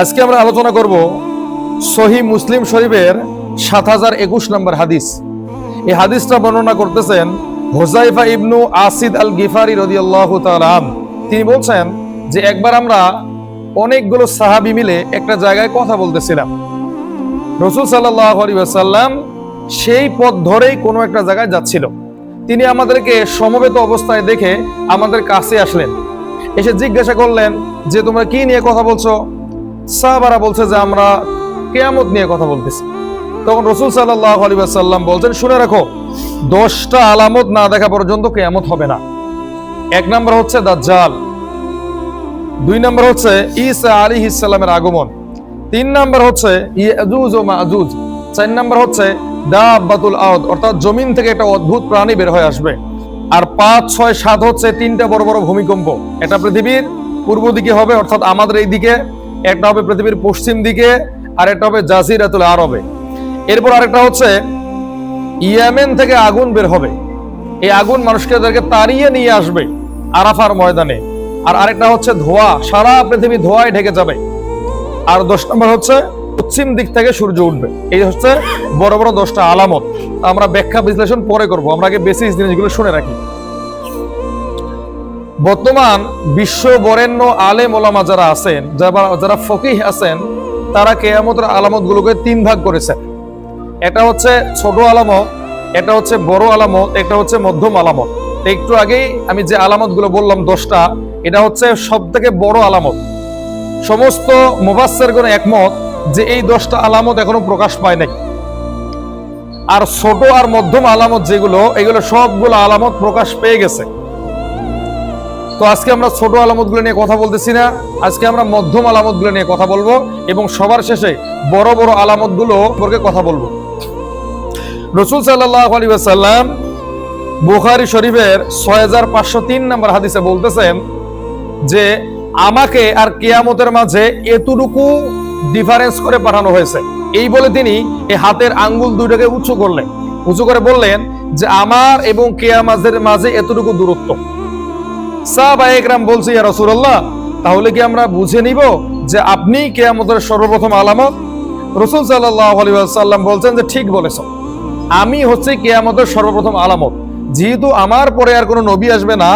আজকে আমরা আলোচনা করব সহিহ মুসলিম শরীফের ৭০২১ নম্বর হাদিস। এই হাদিসটা বর্ণনা করতেছেন হুযায়ফা ইবনু আসিদ আল গিফারি রাদিয়াল্লাহু তাআলা আন। তিনি বলছেন যে একবার আমরা অনেকগুলো সাহাবী মিলে একটা জায়গায় কথা বলতেছিলাম। রাসূল সাল্লাল্লাহু আলাইহি ওয়াসাল্লাম সেই পথ ধরেই কোনো একটা জায়গায় যাচ্ছিল। তিনি আমাদেরকে সমবেত অবস্থায় দেখে আমাদের কাছে আসলেন, এসে জিজ্ঞাসা করলেন যে তোমরা কি নিয়ে কথা বলছো? সাহাবারা বলছে যে আমরা কিয়ামত নিয়ে কথা বলতেছি। তখন রাসূল সাল্লাল্লাহু আলাইহি ওয়াসাল্লাম বলছেন, শুনে রাখো, 10টা আলামত না দেখা পর্যন্ত কিয়ামত হবে না। 1 নম্বর হচ্ছে দাজ্জাল, 2 নম্বর হচ্ছে ঈসা আলাইহিস সালামের আগমন, 3 নম্বর হচ্ছে ইয়াজুজ ও মাজুজ, 4 নম্বর হচ্ছে দাব্বাতুল আরদ অর্থাৎ জমিন থেকে একটা অদ্ভুত প্রাণী বের হয়ে আসবে, আর 5, 6, 7 হচ্ছে 3টা বড় বড় ভূমিকম্প। এটা পৃথিবীর পূর্ব দিকে হবে অর্থাৎ আমাদের এই দিকে, একটা হবে পৃথিবীর পশ্চিম দিকে, আর একটা হবে জাজিরাতুল আরবে। এরপর আরেকটা হচ্ছে ইয়েমেন থেকে আগুন বের হবে, এই আগুন মানুষকে তাড়িয়ে নিয়ে আসবে আরাফার ময়দানে। আর আরেকটা হচ্ছে ধোঁয়া, সারা পৃথিবী ধোঁয়ায় ঢেকে যাবে। আর 10 নম্বর হচ্ছে পশ্চিম দিক থেকে সূর্য উঠবে। এই হচ্ছে বড় বড় 10টা আলামত। আমরা ব্যাখ্যা বিশ্লেষণ পরে করব, আমরা আগে বেসিক জিনিসগুলো শুনে রাখি। বর্তমান বিশ্ব বরেণ্য আলেম ওলামা যারা আছেন, যারা ফকিহ আছেন, তারা কিয়ামতের আলামতগুলোকে 3 ভাগ করেছেন। এটা হচ্ছে ছোট আলামত, এটা হচ্ছে বড় আলামত, এটা হচ্ছে মধ্যম আলামত। একটু আগেই আমি যে আলামতগুলো বললাম 10টা, এটা হচ্ছে সবথেকে বড় আলামত। সমস্ত মুফাসসিরগণ একমত যে এই 10টা আলামত এখনো প্রকাশ পায় নাই। আর ছোট আর মধ্যম আলামত যেগুলো, এগুলো সবগুলো আলামত প্রকাশ পেয়ে গেছে। তো আজকে আমরা ছোট আলামতগুলো নিয়ে কথা বলতেছি না, আজকে আমরা মধ্যম আলামতগুলো নিয়ে কথা বলবো এবং সবার শেষে বড় বড় আলামতগুলো সম্পর্কে কথা বলবো। রাসূল সাল্লাল্লাহু আলাইহি ওয়াসাল্লাম বুখারী শরীফের 6503 নম্বর হাদিসে বলতেছেন যে আমাকে আর কিয়ামতের মাঝে এতটুকু ডিফারেন্স করে পাঠানো হয়েছে। এই বলে তিনি এই হাতের আঙ্গুল দুইটাকে উঁচু করলেন, উঁচু করে বললেন যে আমার এবং কিয়ামতের মাঝে এতটুকু দূরত্ব। সাহাবায়ে কেরাম বলছে, ইয়া রাসূলুল্লাহ, তাহলে কি আমরা বুঝে নিব যে আপনি কিয়ামতের সর্বপ্রথম আলামত? রাসূল সাল্লাল্লাহু আলাইহি ওয়াসাল্লাম বলছেন যে ঠিক বলেছো, আমি হচ্ছে কিয়ামতের সর্বপ্রথম আলামত। যেহেতু আমার পরে আর কোনো নবী আসবে না,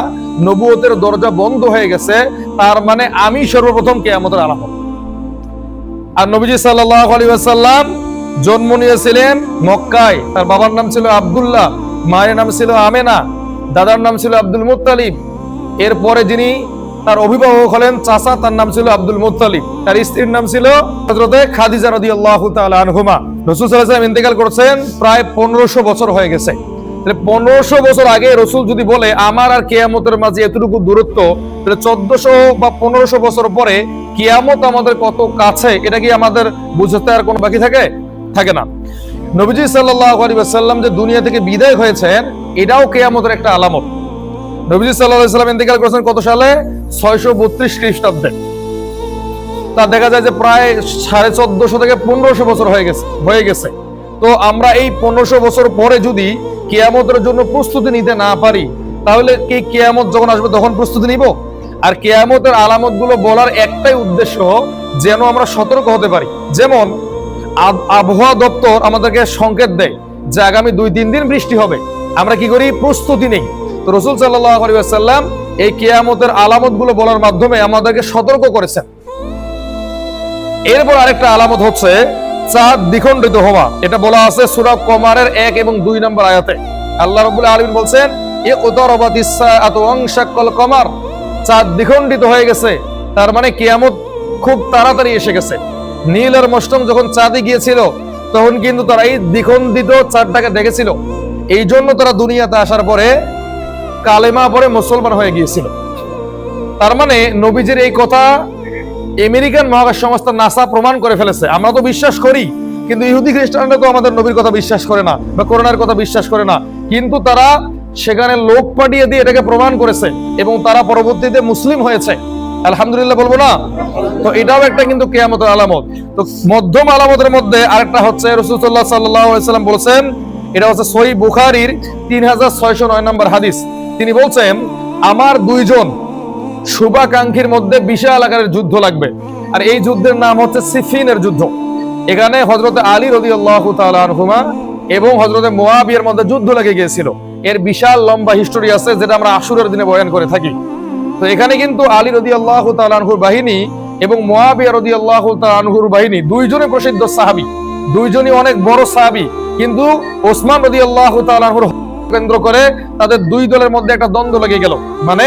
নবুয়তের দরজা বন্ধ হয়ে গেছে, তার মানে আমি সর্বপ্রথম কিয়ামতের আলামত। আর নবীজি সাল্লাল্লাহু আলাইহি ওয়াসাল্লাম জন্ম নিয়েছিলেন মক্কায়। তার বাবার নাম ছিল আব্দুল্লাহ, মায়ের নাম ছিল আমেনা, দাদার নাম ছিল আব্দুল মুত্তালিব। এরপরে যিনি তার অভিভাবক হলেন চাচা, তার নাম ছিল আব্দুল মুত্তালিব, তার স্ত্রীর নাম ছিল হযরতে খাদিজা রাদিয়াল্লাহু তাআলা আনহুমা। রাসূল সাল্লাল্লাহু আলাইহি ওয়াসাল্লাম ইন্তেকাল করেছেন প্রায় 1500 বছর হয়ে গেছে। তাহলে 1500 বছর আগে রাসূল যদি বলে আমার আর কিয়ামতের মাঝে এতটুকু দূরত্ব, তাহলে 1400 বা 1500 বছর পরে কিয়ামত আমাদের কত কাছে, এটা কি আমাদের বুঝতে আর কোনো বাকি থাকে না। নবীজি সাল্লাল্লাহু আলাইহি ওয়াসাল্লাম যে দুনিয়া থেকে বিদায় হয়েছেন, এটাও কিয়ামতের একটা আলামত। নবীজি সাল্লাল্লাহু আলাইহি ওয়াসাল্লাম ইন্তেকাল করেছেন কত সালে? 632 খ্রিস্টাব্দে। তা দেখা যায় যে প্রায় 1450 থেকে 1500 বছর হয়ে গেছে। তো আমরা এই 1500 বছর পরে যদি কিয়ামতের জন্য প্রস্তুতি নিতে না পারি, তাহলে কি কিয়ামত যখন আসবে তখন প্রস্তুতি নিব? আর কিয়ামতের আলামতগুলো বলার একটাই উদ্দেশ্য, যেন আমরা সতর্ক হতে পারি। যেমন আবহাওয়া দপ্তর আমাদেরকে সংকেত দেয় যে আগামী 2-3 দিন বৃষ্টি হবে, আমরা কি করি? প্রস্তুতি নেই। তো রাসূল সাল্লাল্লাহু আলাইহি ওয়াসাল্লাম এই কিয়ামতের আলামতগুলো বলার মাধ্যমে আমাদেরকে সতর্ক করেছেন। এরপর আরেকটা আলামত হচ্ছে চাঁদ দ্বিখণ্ডিত হওয়া। এটা বলা আছে সূরা কমারের 1 এবং 2 নম্বর আয়াতে। আল্লাহ রাব্বুল আলামিন বলছেন, ইকতারাবাতিস সাআতু ওয়ানশাক্কাল কমার, চাঁদ দ্বিখণ্ডিত হয়ে গেছে, তার মানে কিয়ামত খুব তাড়াতাড়ি এসে গেছে। নীল আর মষ্টম যখন চাঁদে গিয়েছিল, তখন কিন্তু তারা এই দ্বিখণ্ডিত চাঁদটাকে দেখেছিল। এই জন্য তারা দুনিয়াতে আসার পরে কালেমা পড়ে মুসলমান হয়ে গিয়েছিল। তার মানে নবীজির এই কথা আমেরিকান মহাকাশ সংস্থা নাসা প্রমাণ করে ফেলেছে। আমরা তো বিশ্বাস করি, কিন্তু ইহুদি খ্রিস্টানরা তো আমাদের নবীর কথা বিশ্বাস করে না বা কোরআনের কথা বিশ্বাস করে না, কিন্তু তারা সেখানে লোক পাঠিয়ে দিয়ে এটাকে প্রমাণ করেছে এবং তারা পরবর্তীতে মুসলিম হয়েছে। আলহামদুলিল্লাহ বলবো না? তো এটাও একটা কিন্তু কিয়ামতের আলামত। তো মধ্যম আলামতের মধ্যে আরেকটা হচ্ছে রাসূলুল্লাহ সাল্লাল্লাহু আলাইহি ওয়াসাল্লাম বলেছেন, এটা হচ্ছে সহিহ বুখারীর 3609 নম্বর হাদিস। তিনি বলছেন, আমার 2 জন শুভাকাঙ্ক্ষীর মধ্যে বিশাল আকারের যুদ্ধ লাগবে। আর এই যুদ্ধের নাম হচ্ছে সিফিনের যুদ্ধ। এখানে হযরতে আলী রাদিয়াল্লাহু তাআলা আনহুমা এবং হযরতে মুয়াবিয়ার মধ্যে যুদ্ধ লেগে গিয়েছিল। এর বিশাল লম্বা হিস্টোরি আছে, যেটা আমরা আশুরার দিনে বয়ান করে থাকি। তো এখানে কিন্তু আলী রাদিয়াল্লাহু তাআলা আনহুর বাহিনী এবং মুয়াবিয়া রাদিয়াল্লাহু তাআলা আনহুর বাহিনী দুইজনে প্রসিদ্ধ সাহাবী, দুইজনই অনেক বড় সাহাবী, কিন্তু ওসমান রাদিয়াল্লাহু তাআলা আনহুর কেন্দ্র করে তাদের দুই দলের মধ্যে একটা দ্বন্দ্ব লেগে গেল। মানে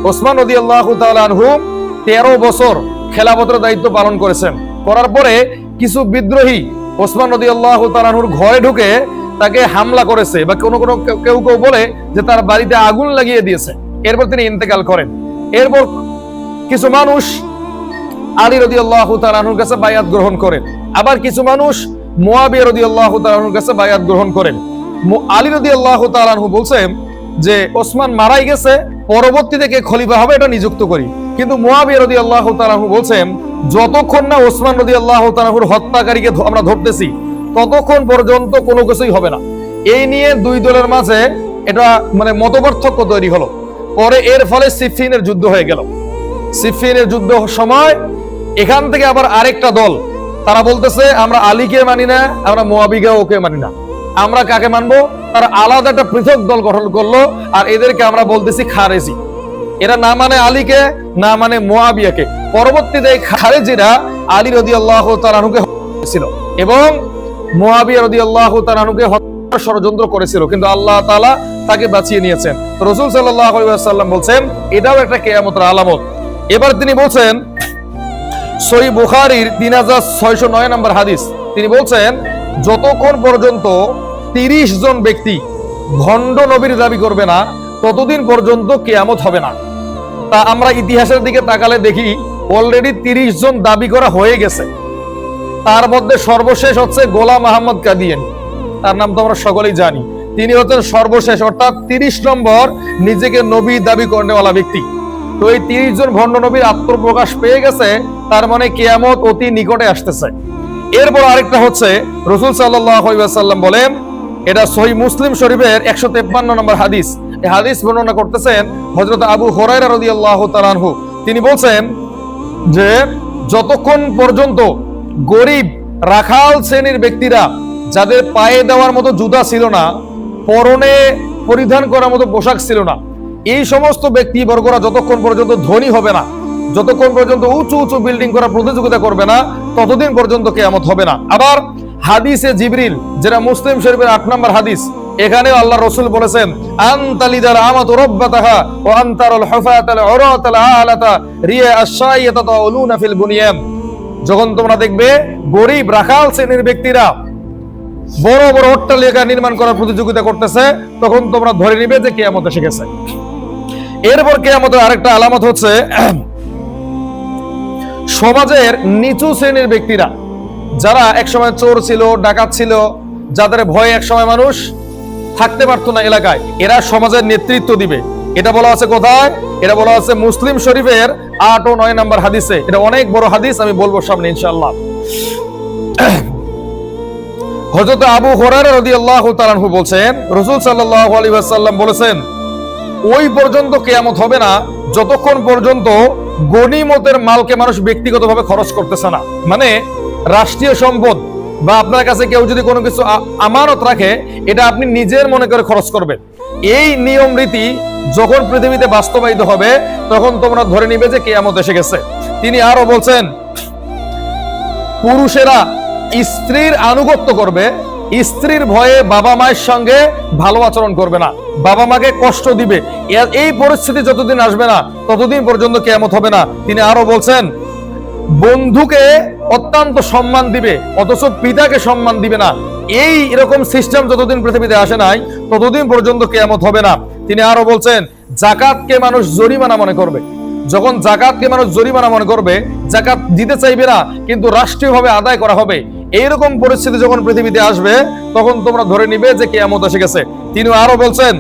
ওসমান রাদিয়াল্লাহু তাআলা আনহু 13 বছর খেলাফতের দায়িত্ব পালন করেছেন। করার পরে কিছু বিদ্রোহী ওসমান রাদিয়াল্লাহু তাআলা আনহুর ঘরে ঢুকে তাকে হামলা করেছে, বা কেউ বলে যে তার বাড়িতে আগুন লাগিয়ে দিয়েছে। এরপর তিনি ইন্তেকাল করেন। এরপর কিছু মানুষ আলী রাদিয়াল্লাহু তাআলা আনহুর কাছে বায়াত গ্রহণ করেন, আবার কিছু মানুষ মুয়াবিয়া রাদিয়াল্লাহু তাআলা আনহুর কাছে বায়াত গ্রহণ করেন। আলী রাদিয়াল্লাহু তাআলা আনহু বলছেন যে ওসমান মারাই গেছে, পরবর্তীতে কে খলিফা হবে এটা নিযুক্ত করি। কিন্তু মুয়াবিয়া রাদিয়াল্লাহু তাআলা আনহু বলছেন যতক্ষণ না ওসমান রাদিয়াল্লাহু তাআলা আনহুর হত্যাকারীকে আমরা ধরতেছি ততক্ষণ পর্যন্ত কোনো কিছুই হবে না। এই নিয়ে দুই দলের মাঝে এটা মানে মতপার্থক্য তৈরি হলো। পরে এর ফলে সিফিনের যুদ্ধ হয়ে গেল। সিফিনের যুদ্ধ সময় এখান থেকে আবার আরেকটা দল, তারা বলতেছে আমরা আলীকে মানি না, আমরা মুয়াবিয়া ওকে মানি না, আমরা কাকে মানবো? তারা আলাদা একটা পৃথক দল গঠন করলো, আর এদেরকে আমরা বলতেছি খারেজি। এরা না মানে আলীকে, না মানে মুয়াবিয়াকে। পরবর্তীতে খারেজিরা আলী রাদিয়াল্লাহু তাআলা আনহুকে হত্যা এবং মুয়াবিয়া রাদিয়াল্লাহু তাআলা আনহুকে হত্যার ষড়যন্ত্র করেছিল, কিন্তু আল্লাহ তাআলা তাকে বাঁচিয়ে নিয়েছেন। রাসূল সাল্লাল্লাহু আলাইহি ওয়াসাল্লাম বলছেন এটাও একটা কিয়ামতের আলামত। এবার তিনি বলছেন সহিহ বুখারীর 3609 নম্বর হাদিস, তিনি বলছেন যতক্ষণ পর্যন্ত 30 জন ব্যক্তি ভণ্ড নবীর দাবি করবে না ততদিন পর্যন্ত কিয়ামত হবে না। তা আমরা ইতিহাসের দিকে তাকালে দেখি অলরেডি 30 জন দাবি করা হয়ে গেছে। তার মধ্যে সর্বশেষ হচ্ছে গোলাম আহমদ কাদিয়ানী, তার নাম তো আমরা সকলেই জানি। তিনি হচ্ছেন সর্বশেষ, অর্থাৎ 30 নম্বর নিজেকে নবী দাবি করেওয়ালা ব্যক্তি। তো এই 30 জন ভণ্ড নবীর আত্মপ্রকাশ পেয়ে গেছে, তার মানে কিয়ামত অতি নিকটে আসতেছে। এরপর আরেকটা হচ্ছে রাসূল সাল্লাল্লাহু আলাইহি ওয়াসাল্লাম বলেন, এটা সহিহ মুসলিম শরীফের 153 নম্বর হাদিস। এই হাদিস বর্ণনা করতেছেন হযরত আবু হুরায়রা রাদিয়াল্লাহু তাআলা আনহু। তিনি বলছেন যে যতক্ষণ পর্যন্ত গরিব রাখাল শ্রেণীর ব্যক্তিরা, যাদের পায়ে দেওয়ার মতো জুতা ছিল না, পরনে পরিধান করার মতো পোশাক ছিল না, এই সমস্ত ব্যক্তি বর্গরা যতক্ষণ পর্যন্ত ধনী হবে না, যতক্ষণ পর্যন্ত উঁচু উঁচু বিল্ডিং করার প্রতিযোগিতা করবে না, ততদিন পর্যন্ত কিয়ামত হবে না। আবার হাদিসে জিবরিল, যেটা মুসলিম শরীফের 8 নম্বর হাদিস, এখানে আল্লাহ রাসূল বলেছেন আনতালিদাল আমাতু রাব্বাতাহা ওয়া আনতারুল হুফাতাল উরাতাল আলাতা রিয়া আশ-শাইয়াতা তাউলুনা ফিল বুনিয়ান। যখন তোমরা দেখবে গরিব রাখাল শ্রেণীর ব্যক্তিরা বড় বড় অট্টালিকা নির্মাণ করার প্রতিযোগিতা করতেছে, তখন তোমরা ধরে নিবে যে কিয়ামত এসে গেছে। এরপর কিয়ামতের আরেকটা আলামত হচ্ছে সমাজের নিচু শ্রেণীর ব্যক্তিরা, যারা একসময় চোর ছিল, ডাকাত ছিল, যাদের ভয়ে একসময় মানুষ থাকতে পারতো না এলাকায়, এরা সমাজের নেতৃত্ব দিবে। এটা বলা আছে কোথায়? এটা বলা আছে মুসলিম শরীফের 8 ও 9 নম্বর হাদিসে। এটা অনেক বড় হাদিস, আমি বলবো সামনে ইনশাআল্লাহ। হযরত আবু হুরায়রা রাদিয়াল্লাহু তাআলা আনহু বলছেন রাসূল সাল্লাল্লাহু আলাইহি ওয়াসাল্লাম বলেছেন ওই পর্যন্ত কিয়ামত হবে না যতক্ষণ পর্যন্ত গনিমতের মালকে মানুষ ব্যক্তিগতভাবে খরচ করতেছে না। মানে রাষ্ট্রীয় সম্পদ বা আপনার কাছে কেউ যদি কোনো কিছু আমানত রাখে, এটা আপনি নিজের মনে করে খরচ করবেন। এই নিয়ম রীতি যখন পৃথিবীতে বাস্তবায়িত হবে, তখন তোমরা ধরে নিবে যে কিয়ামত এসে গেছে। তিনি আরো বলছেন পুরুষেরা স্ত্রীর আনুগত্য করবে, স্ত্রীর ভয়ে বাবা মায়ের সঙ্গে ভালো আচরণ করবে না, বাবা মাকে কষ্ট দিবে। এই পরিস্থিতি যতদিন আসবে না ততদিন পর্যন্ত কিয়ামত হবে না। তিনি আরো বলছেন বন্ধুকে অত্যন্ত সম্মান দিবে অথচ পিতাকে সম্মান দিবে না। এই এরকম সিস্টেম যতদিন পৃথিবীতে আসে নাই ততদিন পর্যন্ত কিয়ামত হবে না। তিনি আরো বলছেন যাকাতকে মানুষ জরিমানা মনে করবে। যখন যাকাতকে মানুষ জরিমানা মনে করবে, যাকাত দিতে চাইবে না, কিন্তু রাষ্ট্রীয়ভাবে আদায় করা হবে, এইরকম পরিস্থিতি যখন পৃথিবীতে আসবে, তখন তোমরা ধরে নিবে যে কিয়ামত এসে গেছে। তিনি আরো বলছেন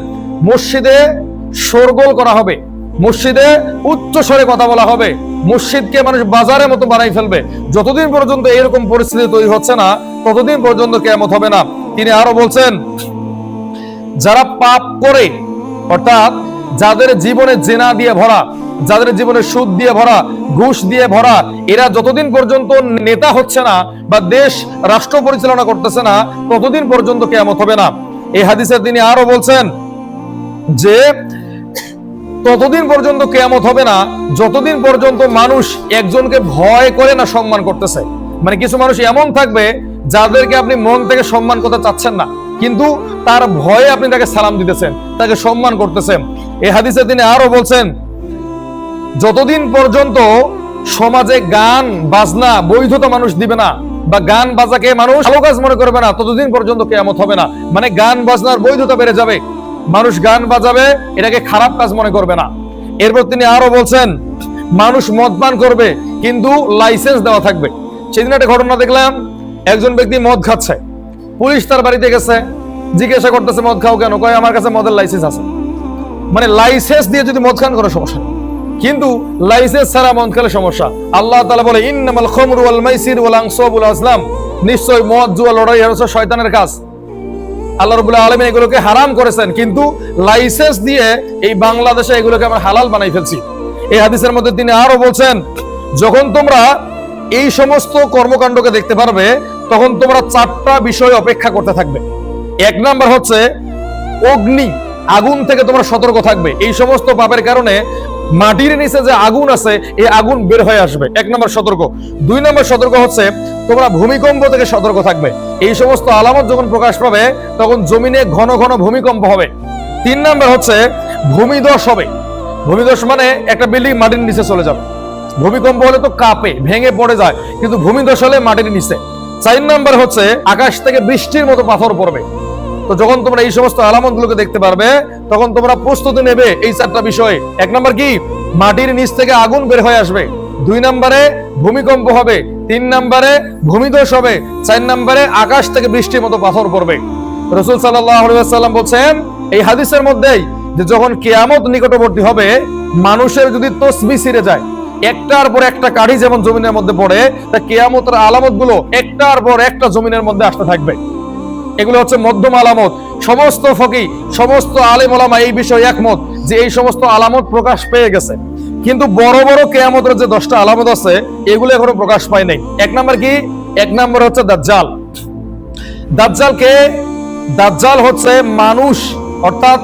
মসজিদে শোরগোল করা হবে, মসজিদে উচ্চ স্বরে কথা বলা হবে, মসজিদকে মানুষ বাজারের মতো বানাই ফেলবে। যতদিন পর্যন্ত এরকম পরিস্থিতি তৈরি হচ্ছে না ততদিন পর্যন্ত কিয়ামত হবে না। তিনি আরো বলছেন যারা পাপ করে, অর্থাৎ যাদের জীবনে জেনা দিয়ে ভরা, যাদের জীবনে সুদ দিয়ে ভরা, ঘুষ দিয়ে ভরা, এরা যতদিন পর্যন্ত নেতা হচ্ছে না বা দেশ রাষ্ট্র পরিচালনা করতেছে না, ততদিন পর্যন্ত কিয়ামত হবে না। এই হাদিসে তিনি আরো বলছেন যে ততদিন পর্যন্ত কিয়ামত হবে না যতদিন পর্যন্ত মানুষ একজনকে ভয় করে না সম্মান করতেছে। মানে কিছু মানুষ এমন থাকবে যাদেরকে আপনি মন থেকে সম্মান করতে চাচ্ছেন না, কিন্তু তার ভয়ে আপনি তাকে সালাম দিতেছেন, তাকে সম্মান করতেছেন। এই হাদিসে তিনি আরো বলছেন যতদিন পর্যন্ত সমাজে গান বাজনা বৈধতা মানুষ দিবে না বা গান বাজাকে মানুষ ভালো কাজ মনে করবে না, ততদিন পর্যন্ত কিয়ামত হবে না। মানে গান বাজনার বৈধতা বেড়ে যাবে, মানুষ গান বাজাবে, এটাকে খারাপ কাজ মনে করবে না। এরপর তিনি আরো বলছেন মানুষ মদ পান করবে কিন্তু লাইসেন্স দেওয়া থাকবে। সেদিন একটা ঘটনা দেখলাম, একজন ব্যক্তি মদ খাচ্ছে, পুলিশ তার বাড়িতে গেছে, জিজ্ঞাসা করতেছে মদ খাও কেন? কয় আমার কাছে মদের লাইসেন্স আছে। মানে লাইসেন্স দিয়ে যদি মদ খান কোনো সমস্যা, কিন্তু লাইসেন্স ছাড়া মদ খেলে সমস্যা। আল্লাহ তাআলা বলে ইন্নামাল খামরু ওয়াল মাইসির ওয়াল আনসাবু ওয়াল আসলাম, নিশ্চয় মদ জুয়া লড়াই হচ্ছে শয়তানের কাজ। আল্লাহ রাব্বুল আলামিন এগুলোকে হারাম করেছেন, কিন্তু লাইসেন্স দিয়ে এই বাংলাদেশে এগুলোকে আমরা হালাল বানাই ফেলছি। এই হাদিসের মধ্যে তিনি আরো বলছেন যখন তোমরা এই সমস্ত কর্মকাণ্ডকে দেখতে পারবে তখন তোমরা চারটা বিষয় অপেক্ষা করতে থাকবে। এক নাম্বার হচ্ছে অগ্নি, আগুন থেকে তোমরা সতর্ক থাকবে। এই সমস্ত পাপের কারণে মাটির নিচে যে আগুন আছে এই আগুন বের হয়ে আসবে, এক নম্বর সতর্ক। দুই নম্বর সতর্ক হচ্ছে তোমরা ভূমিকম্প থেকে সতর্ক থাকবে। এই সমস্ত আলামত যখন প্রকাশ পাবে তখন জমিনে ঘন ঘন ভূমিকম্প হবে। তিন নম্বর হচ্ছে ভূমিধস হবে। ভূমিধস মানে একটা বিল্ডিং মাটির নিচে চলে যাবে। ভূমিকম্প হলে তো কাঁপে ভেঙে পড়ে যায়, কিন্তু ভূমিধস হলে মাটির নিচে। চার নম্বর হচ্ছে আকাশ থেকে বৃষ্টির মতো পাথর পড়বে। তো যখন তোমরা এই সমস্ত আলামত গুলোকে দেখতে পারবে তখন তোমরা প্রস্তুতি নেবে এই চারটা বিষয়ে। এক নম্বর কি? মাটির নিচ থেকে আগুন বের হয়ে আসবে। দুই নম্বরে ভূমিকম্প হবে। তিন নম্বরে ভূমিধস হবে। চার নম্বরে আকাশ থেকে বৃষ্টির মতো পাথর পড়বে। রাসূল সাল্লাল্লাহু আলাইহি ওয়াসাল্লাম বলেন এই হাদিসের মধ্যেই যে যখন কিয়ামত নিকটবর্তী হবে মানুষের যদি তসবিহ ছিঁড়ে যায়, একটার পর একটা কাঠি যেমন জমিনের মধ্যে পড়ে, তা কিয়ামতের আলামত গুলো একটার পর একটা জমিনের মধ্যে আসতে থাকবে। এগুলো হচ্ছে মধ্যম আলামত। সমস্ত ফকি সমস্ত আলেম ওলামা এই বিষয়ে একমত যে এই সমস্ত আলামত প্রকাশ পেয়ে গেছে, কিন্তু বড় বড় কিয়ামতের যে 10টা আলামত আছে এগুলো এখনো প্রকাশ পায় নাই। এক নাম্বার কি? এক নাম্বার হচ্ছে দাজ্জাল। দাজ্জাল কে? দাজ্জাল হচ্ছে মানুষ, অর্থাৎ